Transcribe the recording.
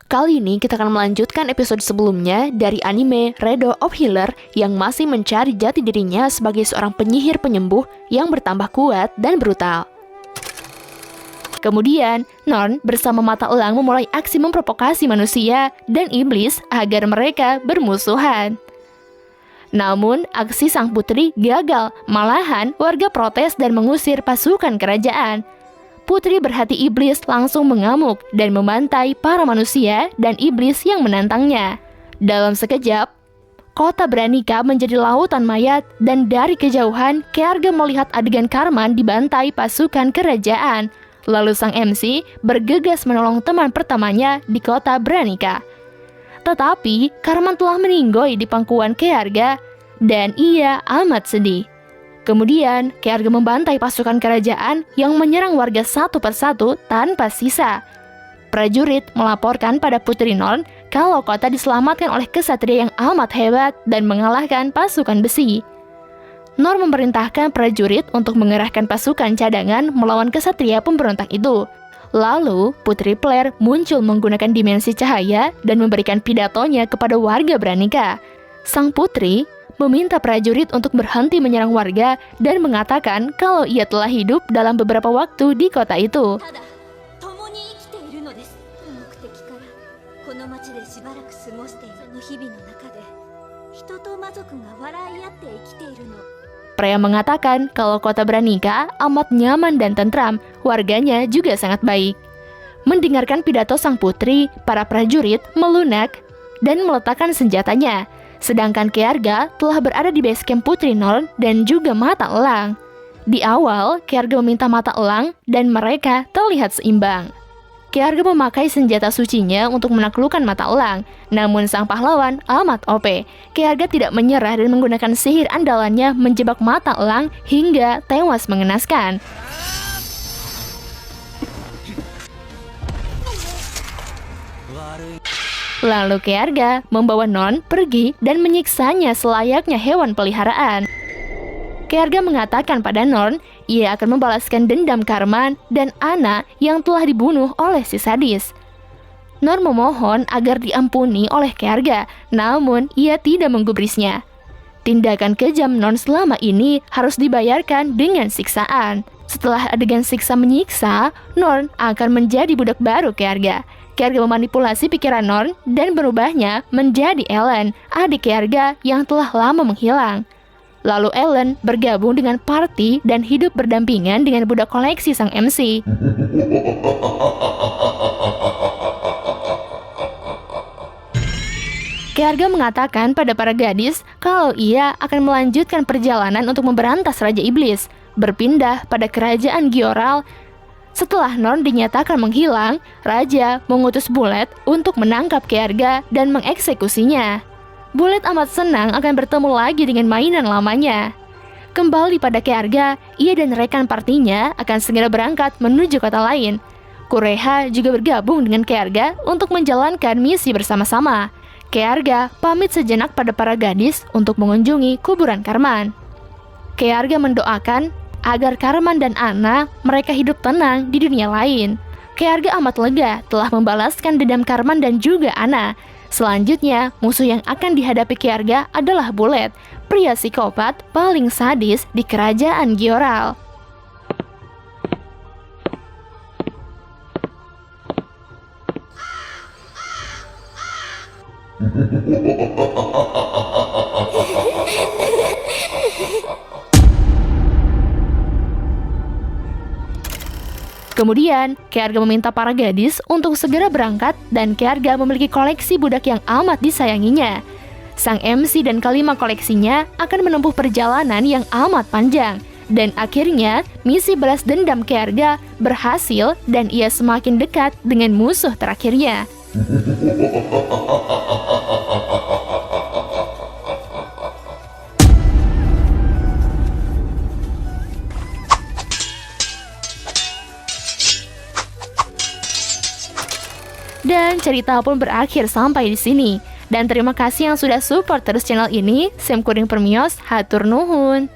Kali ini kita akan melanjutkan episode sebelumnya dari anime Redo of Healer yang masih mencari jati dirinya sebagai seorang penyihir penyembuh yang bertambah kuat dan brutal. Kemudian, Norn bersama Mata Elang memulai aksi memprovokasi manusia dan iblis agar mereka bermusuhan. Namun, aksi sang putri gagal, malahan warga protes dan mengusir pasukan kerajaan. Putri berhati iblis langsung mengamuk dan membantai para manusia dan iblis yang menantangnya. Dalam sekejap, kota Branica menjadi lautan mayat dan dari kejauhan, Kearga melihat adegan Carman dibantai pasukan kerajaan. Lalu sang MC bergegas menolong teman pertamanya di kota Branica. Tetapi, Carman telah meninggoy di pangkuan Kearga dan ia amat sedih. Kemudian, Kearga membantai pasukan kerajaan yang menyerang warga satu persatu tanpa sisa. Prajurit melaporkan pada Putri Norn kalau kota diselamatkan oleh kesatria yang amat hebat dan mengalahkan pasukan besi. Norn memerintahkan prajurit untuk mengerahkan pasukan cadangan melawan kesatria pemberontak itu. Lalu, Putri Plaire muncul menggunakan dimensi cahaya dan memberikan pidatonya kepada warga Branica. Sang putri meminta prajurit untuk berhenti menyerang warga dan mengatakan kalau ia telah hidup dalam beberapa waktu di kota itu. Pria mengatakan kalau kota Branica amat nyaman dan tentram, warganya juga sangat baik. Mendengarkan pidato sang putri, para prajurit melunak dan meletakkan senjatanya. Sedangkan Kearga telah berada di base camp Putri Norn dan juga Mata Elang. Di awal, Kearga meminta Mata Elang dan mereka terlihat seimbang. Kearga memakai senjata sucinya untuk menaklukkan Mata Elang, namun sang pahlawan amat OP. Kearga tidak menyerah dan menggunakan sihir andalannya menjebak Mata Elang hingga tewas mengenaskan. Lalu Kearga membawa Non pergi dan menyiksanya selayaknya hewan peliharaan. Kearga mengatakan pada Non, ia akan membalaskan dendam Carman dan Anna yang telah dibunuh oleh si sadis. Non memohon agar diampuni oleh Kearga, namun ia tidak menggubrisnya. Tindakan kejam Non selama ini harus dibayarkan dengan siksaan. Setelah adegan siksa menyiksa, Non akan menjadi budak baru Kearga. Kearga memanipulasi pikiran Norn dan berubahnya menjadi Ellen, adik Kearga yang telah lama menghilang. Lalu Ellen bergabung dengan party dan hidup berdampingan dengan budak koleksi sang MC. Kearga mengatakan pada para gadis kalau ia akan melanjutkan perjalanan untuk memberantas Raja Iblis, berpindah pada kerajaan Gioral. Setelah Norn dinyatakan menghilang, Raja mengutus Bullet untuk menangkap Kearga dan mengeksekusinya. Bullet amat senang akan bertemu lagi dengan mainan lamanya. Kembali pada Kearga, ia dan rekan partinya akan segera berangkat menuju kota lain. Kureha juga bergabung dengan Kearga untuk menjalankan misi bersama-sama. Kearga pamit sejenak pada para gadis untuk mengunjungi kuburan Carman. Kearga mendoakan agar Carman dan Anna mereka hidup tenang di dunia lain. Kearga amat lega telah membalaskan dendam Carman dan juga Anna. Selanjutnya, musuh yang akan dihadapi Kearga adalah Bullet, pria psikopat paling sadis di kerajaan Gioral. Kemudian, Kearga meminta para gadis untuk segera berangkat dan Kearga memiliki koleksi budak yang amat disayanginya. Sang MC dan kelima koleksinya akan menempuh perjalanan yang amat panjang. Dan akhirnya, misi balas dendam Kearga berhasil dan ia semakin dekat dengan musuh terakhirnya. Dan cerita pun berakhir sampai di sini. Dan terima kasih yang sudah support terus channel ini. Sam Kuring Permios, hatur nuhun.